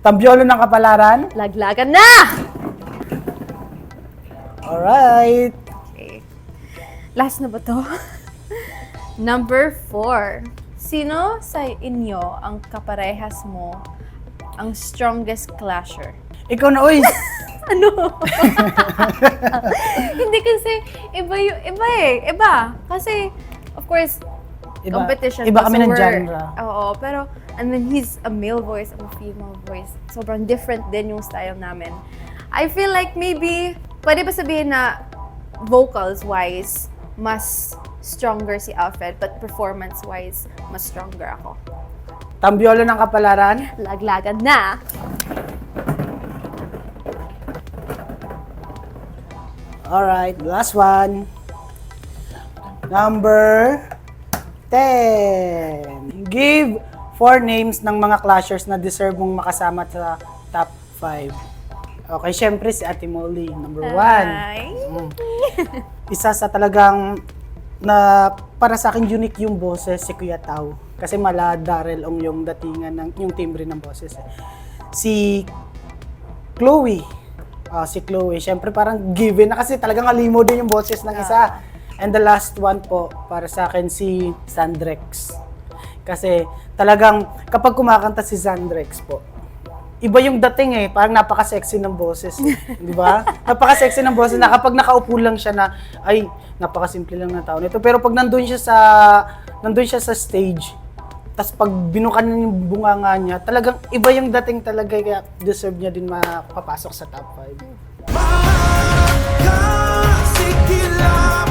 Tambiolo ng kapalaran. Laglagan na! Alright. Okay. Last na ba to? Number 4. Sino sa inyo ang kaparehas mo ang strongest clasher? Ikaw na, uy. Ano? Hindi kasi, iba. Kasi, of course, Iba- competition. iba kami so ng we're- genre. Oo, pero, and then he's a male voice, I'm a female voice. Sobrang different din yung style namin. I feel like maybe, pwede ba sabihin na vocals-wise, mas stronger si Alfred, but performance-wise, mas stronger ako. Tambiolo ng kapalaran. Laglagan na! Alright, last one. Number 10. Give 4 names ng mga clashers na deserve mong makasama sa top 5. Okay, syempre si Ate Molly, number 1. Ay. Isa sa talagang na para sa akin unique yung boses si Kuya Tao. Kasi mala Darrell Ong yung datingan ng yung timbre ng boses. Si Chloe. Si Chloe, syempre parang given na kasi talagang alimo din yung boses ng isa. And the last one po, para sa akin si Sandrex. Kasi talagang kapag kumakanta si Sandrex po, iba yung dating eh, parang napaka-sexy ng boses. Di ba? Napaka-sexy ng boses na kapag nakaupo lang siya na, ay, napaka-simple lang ng tao nito. Pero pag nandun siya sa stage, tas pag binukan niya yung bunganga niya, talagang iba yung dating talaga, kaya deserve niya din mapapasok sa top 5. Sige lang.